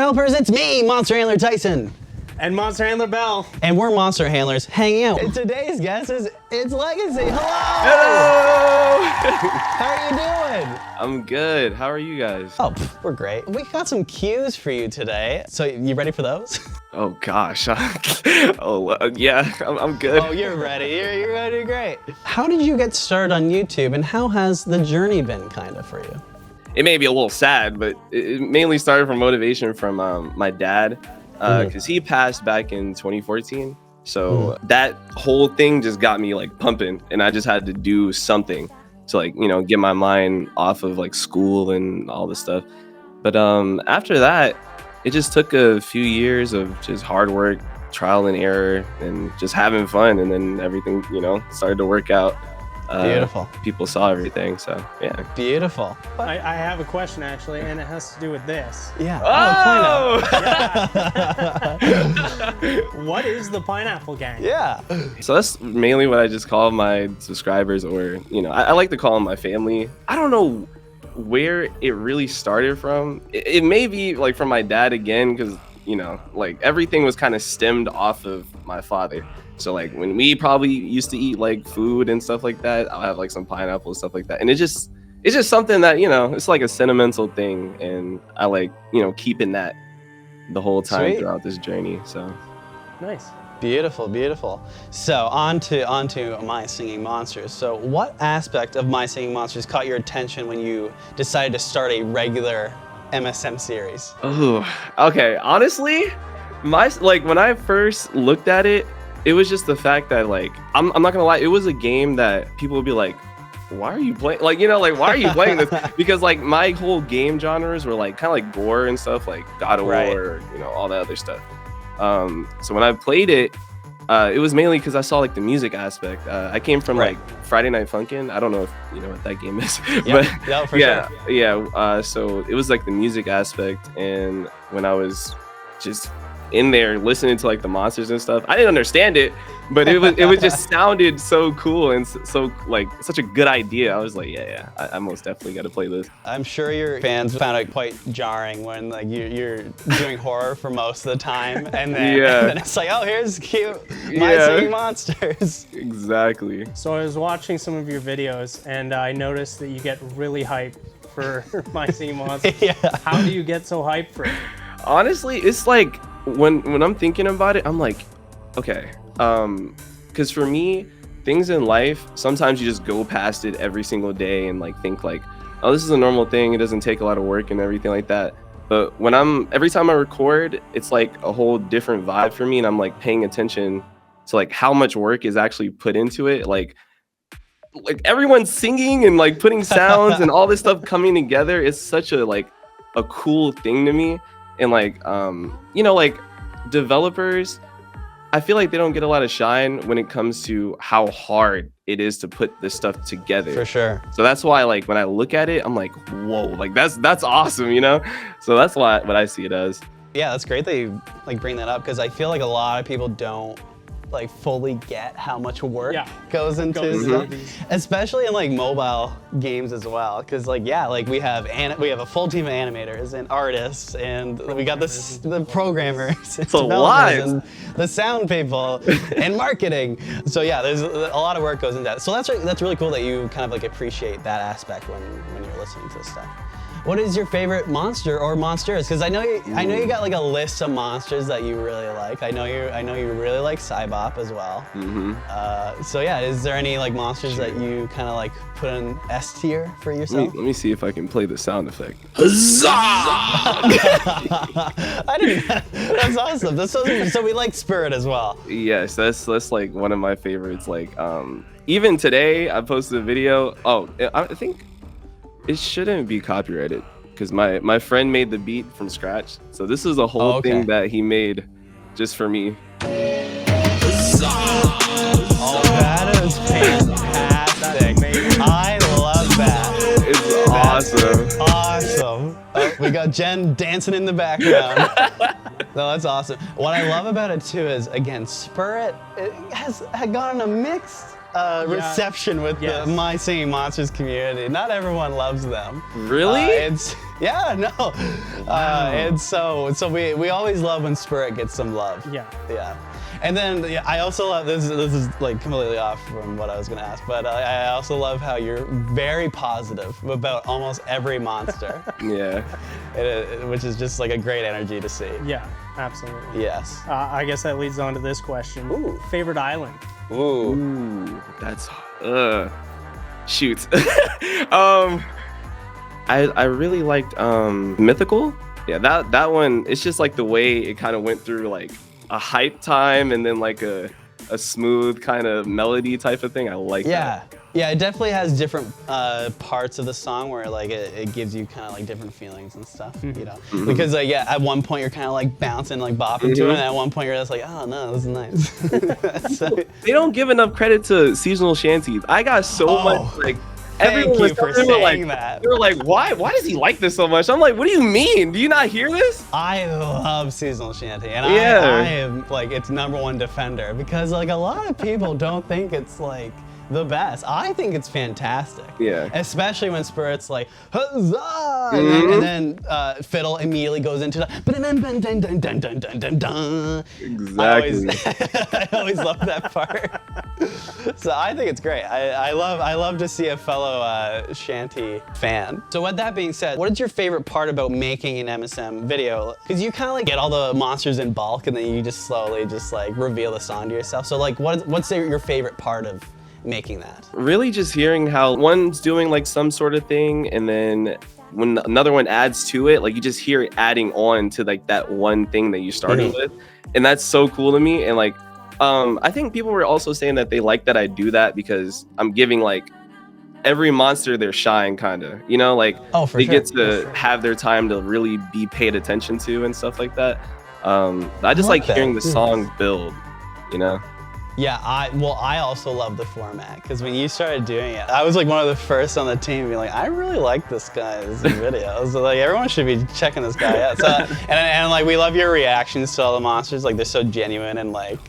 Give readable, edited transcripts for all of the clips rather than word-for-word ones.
Helpers, it's me, Monster Handler Tyson. And Monster Handler Bell. And we're Monster Handlers hanging out. And today's guest is It's Legacy. Hello! How are you doing? I'm good. How are you guys? Oh, we're great. We got some cues for you today. So you ready for those? Oh gosh. Yeah, I'm good. Oh, you're ready. You're ready. Great. How did you get started on YouTube, and how has the journey been kind of for you? It may be a little sad, but it mainly started from motivation from my dad, because he passed back in 2014. So that whole thing just got me like pumping, and I just had to do something to like, you know, get my mind off of like school and all this stuff. But after that, it just took a few years of just hard work, trial and error, and just having fun, and then everything, you know, started to work out. Beautiful. People saw everything, so yeah. Beautiful. I have a question actually, and it has to do with this. Yeah. Oh! What is the Pineapple Gang? Yeah. So that's mainly what I just call my subscribers, or, you know, I like to call them my family. I don't know where it really started from. It may be like from my dad again, because, you know, like everything was kind of stemmed off of my father. So like when we probably used to eat like food and stuff like that, I'll have like some pineapple and stuff like that. And it's just something that, you know, it's like a sentimental thing. And I like, you know, keeping that the whole time throughout this journey. So Nice. Beautiful, beautiful. So on to My Singing Monsters. So what aspect of My Singing Monsters caught your attention when you decided to start a regular MSM series? Oh, okay. Honestly, when I first looked at it, it was just the fact that, like, I'm not gonna lie, it was a game that people would be like, why are you playing? Like, you know, like, why are you playing this? Because like my whole game genres were like kind of like gore and stuff, like God of War, you know, all that other stuff. So when I played it, it was mainly because I saw like the music aspect. I came from like Friday Night Funkin'. I don't know if you know what that game is, but no, for yeah, sure. yeah. So it was like the music aspect, and when I was just in there listening to like the monsters and stuff, I didn't understand it, but it was just sounded so cool and so like such a good idea. I was like, yeah, I most definitely got to play this. I'm sure your fans found it quite jarring when like you're doing horror for most of the time, and then it's like, oh, here's cute My Singing Monsters. Exactly. So I was watching some of your videos, and I noticed that you get really hyped for My Singing Monsters. How do you get so hyped for it? Honestly, it's like when I'm thinking about it, I'm like, okay, because for me, things in life, sometimes you just go past it every single day and like think like, oh, this is a normal thing, it doesn't take a lot of work and everything like that. But when every time I record, it's like a whole different vibe for me, and I'm like paying attention to like how much work is actually put into it. Like everyone's singing and like putting sounds and all this stuff coming together is such a cool thing to me. And like, you know, like developers, I feel like they don't get a lot of shine when it comes to how hard it is to put this stuff together. For sure. So that's why, like, when I look at it, I'm like, whoa, like that's awesome, you know? So that's what I see it as. Yeah, that's great that you like bring that up, because I feel like a lot of people don't like fully get how much work goes into stuff, especially in like mobile games as well. Because like like we have a full team of animators and artists, and we got the programmers, and developers, and the sound people, and marketing. So yeah, there's a lot of work goes into that. So that's really cool that you kind of like appreciate that aspect when you're listening to this stuff. What is your favorite monster or monsters? Because I know you got like a list of monsters that you really like. I know you really like Cybop as well. So yeah, is there any like monsters that you kind of like put in S tier for yourself? Let me see if I can play the sound effect. That's awesome. So we like Spirit as well. Yes, that's like one of my favorites. Like even today I posted a video. Oh, I think it shouldn't be copyrighted because my friend made the beat from scratch. So this is a whole thing that he made just for me. Oh, that is fantastic. I love that. It's awesome. Awesome. Oh, we got Jen dancing in the background. No, that's awesome. What I love about it too is, again, Spirit, it had gotten a mixed reception with the My Singing Monsters community. Not everyone loves them. Really? Yeah, no. And so we always love when Spirit gets some love. Yeah. And then I also love this is like completely off from what I was gonna ask, but I also love how you're very positive about almost every monster. Yeah. Which is just like a great energy to see. Yeah, absolutely. Yes. I guess that leads on to this question. Ooh. Favorite island? Ooh, that's shoot. I really liked Mythical. Yeah, that one. It's just like the way it kind of went through like a hype time and then like a smooth kind of melody type of thing. I like that. Yeah, it definitely has different parts of the song where like it gives you kind of like different feelings and stuff, you know? Because like, yeah, at one point you're kind of like bouncing, like bopping to it, and at one point you're just like, oh no, this is nice. So, they don't give enough credit to seasonal shanties. I got so much like, everyone was for saying that. They were like, why does he like this so much? I'm like, what do you mean? Do you not hear this? I love seasonal shanty, and I am like its #1 defender because like a lot of people don't think it's like the best. I think it's fantastic. Yeah. Especially when Spirit's like, huzzah! And then Fiddle immediately goes into the Exactly. I always love that part. So I think it's great. I love to see a fellow shanty fan. So with that being said, what is your favorite part about making an MSM video? Because you kind of like get all the monsters in bulk and then you just slowly just like reveal the song to yourself. So like what's your favorite part of making that? Really just hearing how one's doing like some sort of thing and then when another one adds to it, like you just hear it adding on to like that one thing that you started with. And that's so cool to me. And like, I think people were also saying that they like that I do that because I'm giving like every monster their shine kind of, you know, like they get to have their time to really be paid attention to and stuff like that. I just like hearing the song build, you know? Yeah, I also love the format because when you started doing it, I was like one of the first on the team to be like, I really like this guy's videos. So like everyone should be checking this guy out. So, and like we love your reactions to all the monsters. Like they're so genuine and like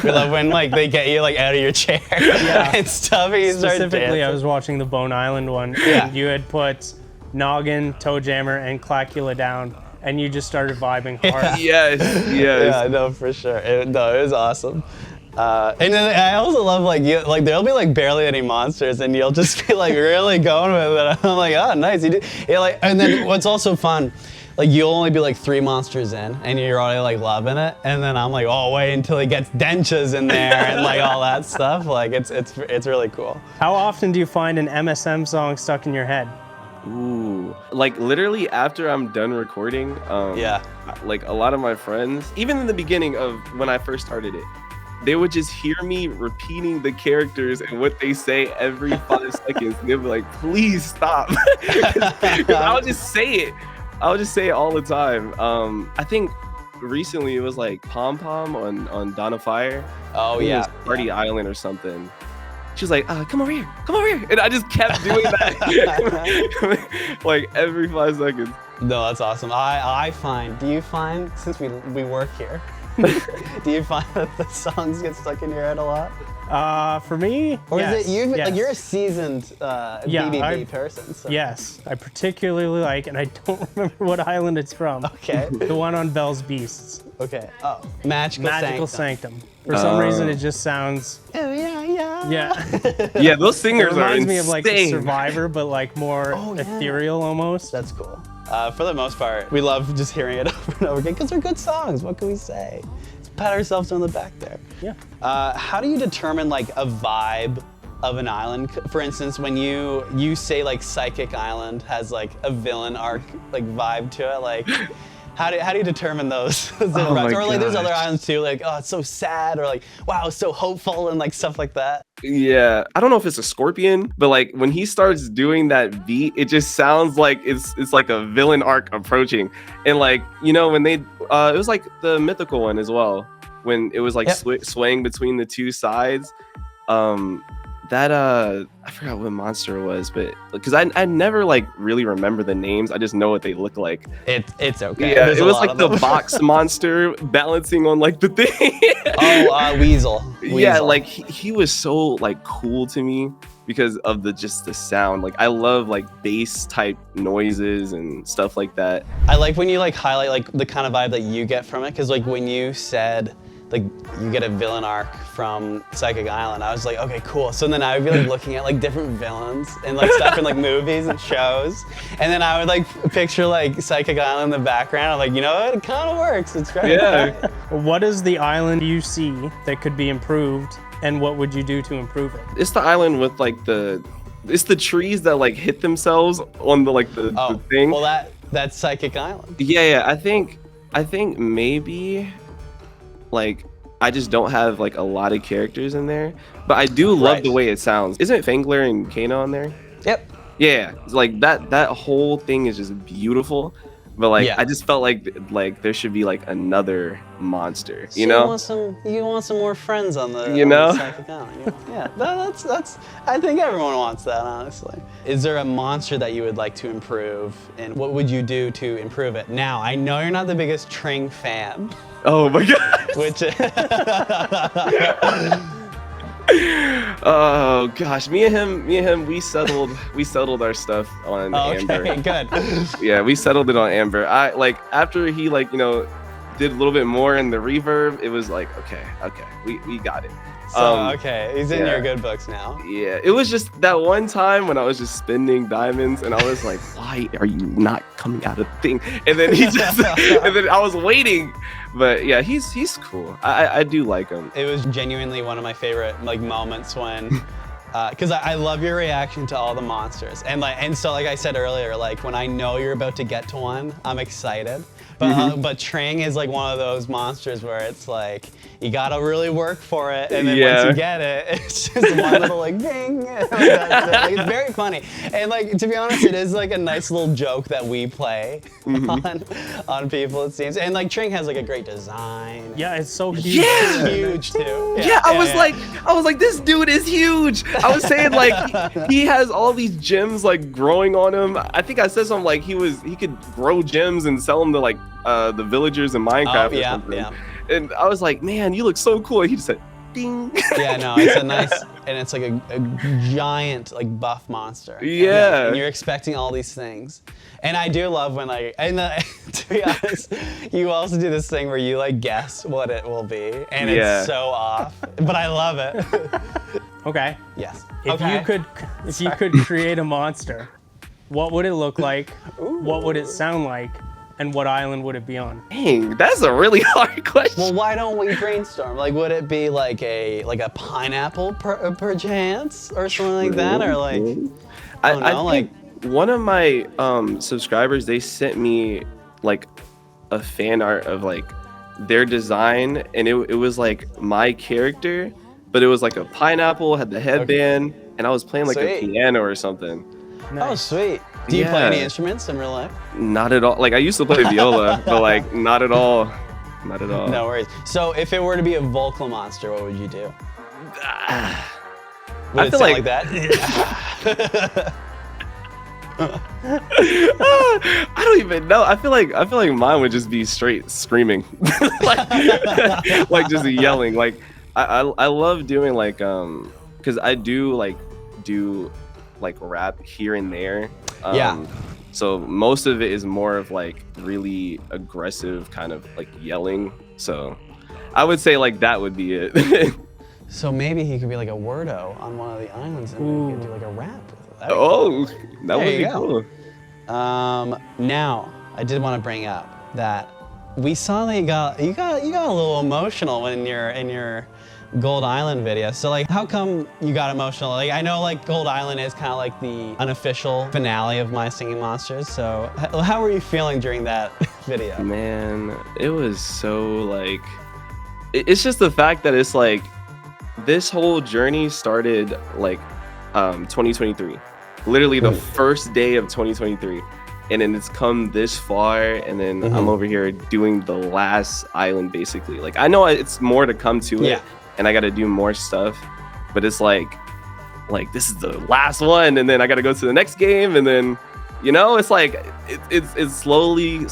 we love when like they get you like out of your chair and stuff. And you start Specifically, dancing. I was watching the Bone Island one. And you had put Noggin, Toe Jammer, and Clackula down. And you just started vibing hard. Yes. Yeah, no, for sure. It was awesome. And then I also love like there'll be like barely any monsters and you'll just be like really going with it. I'm like, oh nice, you did. Yeah, like, and then what's also fun, like you'll only be like 3 monsters in and you're already like loving it, and then I'm like, oh wait until he gets dentures in there and like all that stuff. Like it's really cool. How often do you find an MSM song stuck in your head? Ooh, like literally after I'm done recording, like a lot of my friends, even in the beginning of when I first started it, they would just hear me repeating the characters and what they say every 5 seconds. They'd be like, please stop. I'll just say it. I'll just say it all the time. I think recently it was like Pom Pom on Dawn of Fire. Oh yeah. Party Island or something. She was like, come over here. And I just kept doing that like every 5 seconds. No, that's awesome. Do you find, since we work here, do you find that the songs get stuck in your head a lot? For me, or yes, is it you? yes. Like you're a seasoned BBB person. So. Yes, I particularly like, and I don't remember what island it's from. Okay. The one on Bell's Beasts. Okay. Oh, Magical Sanctum. For some reason, it just sounds. Oh yeah. Yeah, those singers it reminds me of insane. like Survivor, but like more ethereal almost. That's cool. For the most part, we love just hearing it over and over again because they're good songs. What can we say? Let's pat ourselves on the back there. Yeah. How do you determine like a vibe of an island? For instance, when you say like Psychic Island has like a villain arc like vibe to it, like how do you determine those? Or like there's other islands too, like oh it's so sad, or like wow it's so hopeful and like stuff like that. Yeah, I don't know if it's a scorpion, but like when he starts doing that beat, it just sounds like it's like a villain arc approaching. And like, you know, when they it was like the mythical one as well, when it was like swaying between the two sides. I forgot what monster it was, but because I never like really remember the names. I just know what they look like. It's okay. Yeah, it was like the box monster balancing on like the thing. Weasel. Yeah, like he was so like cool to me because of the sound. Like I love like bass type noises and stuff like that. I like when you like highlight like the kind of vibe that you get from it, because like when you said like you get a villain arc from Psychic Island, I was like, okay, cool. So then I would be like looking at like different villains and like stuff in like movies and shows, and then I would like picture like Psychic Island in the background. I'm like, you know what? It kind of works. It's great. Yeah. What is the island you see that could be improved, and what would you do to improve it? It's the island with like it's the trees that like hit themselves on the thing. Well, that's Psychic Island. Yeah. I think maybe like I just don't have like a lot of characters in there, but I do love the way it sounds. Isn't Fangler and Kana on there? Yep. Yeah, it's like that whole thing is just beautiful. But like I just felt like there should be like another monster, you know? You want some more friends on the Psychic Island. Yeah, that's I think everyone wants that, honestly. Is there a monster that you would like to improve, and what would you do to improve it? Now, I know you're not the biggest Ting fan. Oh my god. Which oh gosh, me and him, we settled our stuff on Amber. Okay, good. Yeah, we settled it on Amber. I like after he like did a little bit more in the reverb, it was like okay, we got it. So okay, he's in your good books now. Yeah, it was just that one time when I was just spending diamonds, and I was like, why are you not coming out of the thing? And then he just, and then I was waiting. But yeah, he's cool. I do like him. It was genuinely one of my favorite like moments when, because I love your reaction to all the monsters, and so like I said earlier, like when I know you're about to get to one, I'm excited. But Ting is like one of those monsters where it's like you gotta really work for it, and then once you get it, it's just one little like ding. Like, it's very funny, and like to be honest, it is like a nice little joke that we play on people, it seems. And like Ting has like a great design. Yeah, it's so huge. Yeah, it's huge too. Yeah, I was like, this dude is huge. I was saying like he has all these gems like growing on him. I think I said something like he could grow gems and sell them to like the villagers in Minecraft or something. Yeah. And I was like, man, you look so cool. And he just said, ding. Yeah, no, it's a nice, and it's like a giant like buff monster. Yeah. And you're expecting all these things. And I do love when like, to be honest, you also do this thing where you like guess what it will be, and it's so off, but I love it. Okay. Yes. If you could create a monster, what would it look like? Ooh. What would it sound like? And what island would it be on? Dang, that's a really hard question. Well, why don't we brainstorm? Like, would it be like a pineapple perchance or something like that, or like I think one of my subscribers, they sent me like a fan art of like their design, and it was like my character, but it was like a pineapple, had the headband, and I was playing like a piano or something. Nice. Oh, sweet. Do you play any instruments in real life? Not at all. Like I used to play viola, but like not at all. Not at all. No worries. So if it were to be a vocal monster, what would you do? Would it sound like that? I don't even know. I feel like mine would just be straight screaming, like just yelling. Like I love doing like because I do like rap here and there. So most of it is more of like really aggressive kind of like yelling. So I would say like that would be it. So maybe he could be like a wordo on one of the islands, and we could do like a rap with it. That would be cool. Now I did want to bring up that we saw that you got a little emotional when you're in your Gold Island video. So like, how come you got emotional? Like, I know like Gold Island is kind of like the unofficial finale of My Singing Monsters. So how were you feeling during that video? Man, it was so like, it's just the fact that it's like, this whole journey started like 2023. Literally the first day of 2023. And then it's come this far, and then I'm over here doing the last island basically. Like, I know it's more to come to it, and I got to do more stuff, but it's like like this is the last one, and then I got to go to the next game, and then it's like it's slowly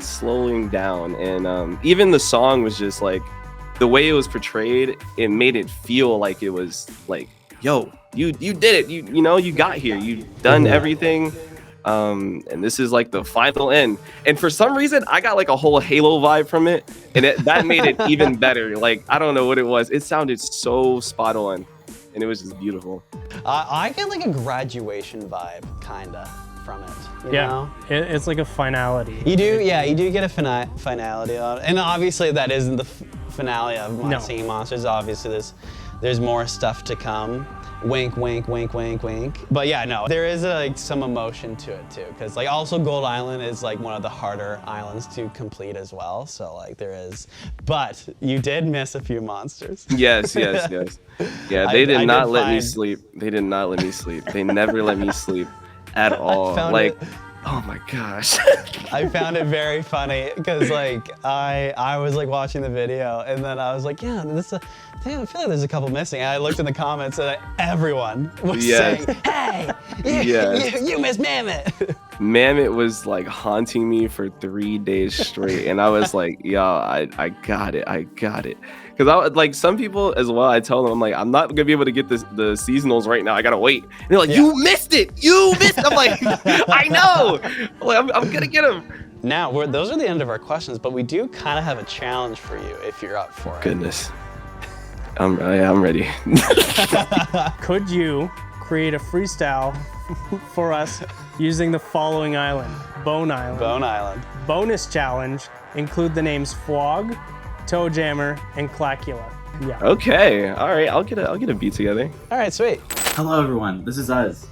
slowing down, and even the song was just like the way it was portrayed, it made it feel like it was like, yo, you did it, you got here, you've done everything, and this is like the final end. And for some reason I got like a whole Halo vibe from it, and that made it even better. Like, I don't know what it was, it sounded so spot on, and it was just beautiful. I get like a graduation vibe kinda from it, you know? It's like a finality. You do get a finality on it. And obviously that isn't the finale of Singing Monsters. Obviously there's more stuff to come. Wink, wink, wink, wink, wink. But yeah, no, there is like some emotion to it too, because like also Gold Island is like one of the harder islands to complete as well. So like there is, but you did miss a few monsters. Yes. Yeah, they did not let me sleep. They did not let me sleep. They never let me sleep at all. Like, oh my gosh. I found it very funny because like I was like watching the video, and then I was like, yeah, I feel like there's a couple missing. And I looked in the comments and everyone was saying, hey, you missed Mammoth. Mammoth was like haunting me for 3 days straight, and I was like, yo, I got it. Because I like some people as well, I tell them, I'm like, I'm not gonna be able to get the seasonals right now. I gotta wait. And they're like, you missed it. I'm like, I know. Like, I'm gonna get them. Now, those are the end of our questions, but we do kind of have a challenge for you if you're up for it. Goodness. I'm ready. Could you create a freestyle for us using the following island? Bone Island. Bone Island. Bonus challenge, include the names Fwog, Toe Jammer, and Clackula. Yeah. Okay. All right. I'll get a beat together. All right. Sweet. Hello, everyone. This is us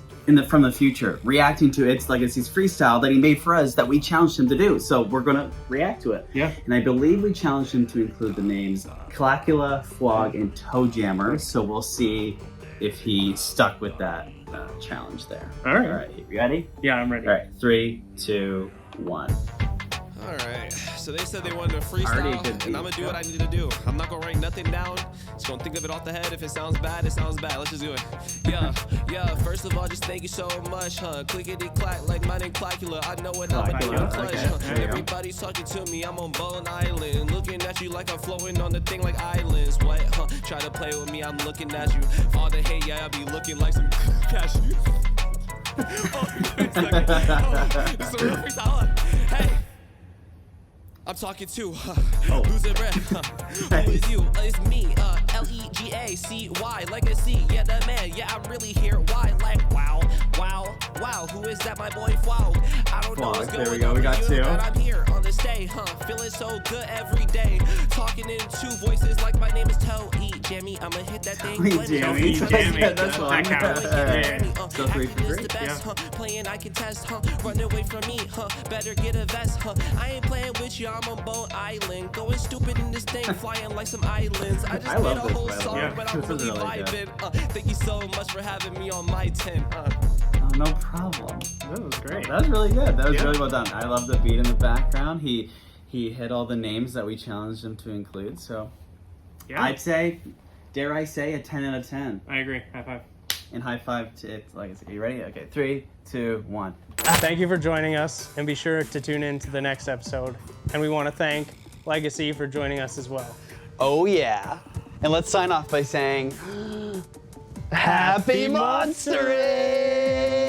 from the future, reacting to It's Legacy's freestyle that he made for us that we challenged him to do. So we're gonna react to it. Yeah. And I believe we challenged him to include the names Clackula, Fwog, and Toe Jammer. So we'll see if he stuck with that challenge there. All right. All right. You ready? Yeah, I'm ready. All right. 3, 2, 1. All right, so they said they wanted a freestyle, and I'm gonna do what I need to do. I'm not gonna write nothing down, just gonna think of it off the head. If it sounds bad, it sounds bad. Let's just do it. Yeah, first of all, just thank you so much, clickety clack, like my name Clackula. I know what I'm doing clutch, Everybody's talking to me, I'm on Bone Island, looking at you like I'm floating on the thing like islands. What, try to play with me, I'm looking at you. All the hate, yeah, I be looking like some cashew. This is a real freestyle. Hey. I'm talking to losing breath. Who is you? It's me. Legacy, legacy. Yeah, the man. Yeah, I'm really here. Why? Like, wow. Who is that? My boy Fwog. I don't know what's going on. There we go. We got two. But I'm here on this day, feeling so good every day. Talking in two voices like my name is Toe. Jammy, I'ma hit that thing. Jammy. That's one. So 3 for 3. Yeah. Playing, I can test. Run away from me. Better get a vest. I ain't playing with you. I'm on Bone Island, going stupid in this thing, flying like some islands. I just made a whole song, but I'm really vibing. Thank you so much for having me on my tent. Oh, no problem. That was great. That was really good. That was really well done. I love the beat in the background. He hit all the names that we challenged him to include. So I'd say, dare I say, a 10 out of 10. I agree. High five. And high five to It's Legacy. Are you ready? Okay, 3, 2, 1. Thank you for joining us, and be sure to tune in to the next episode. And we want to thank Legacy for joining us as well. Oh yeah. And let's sign off by saying, Happy Monstering!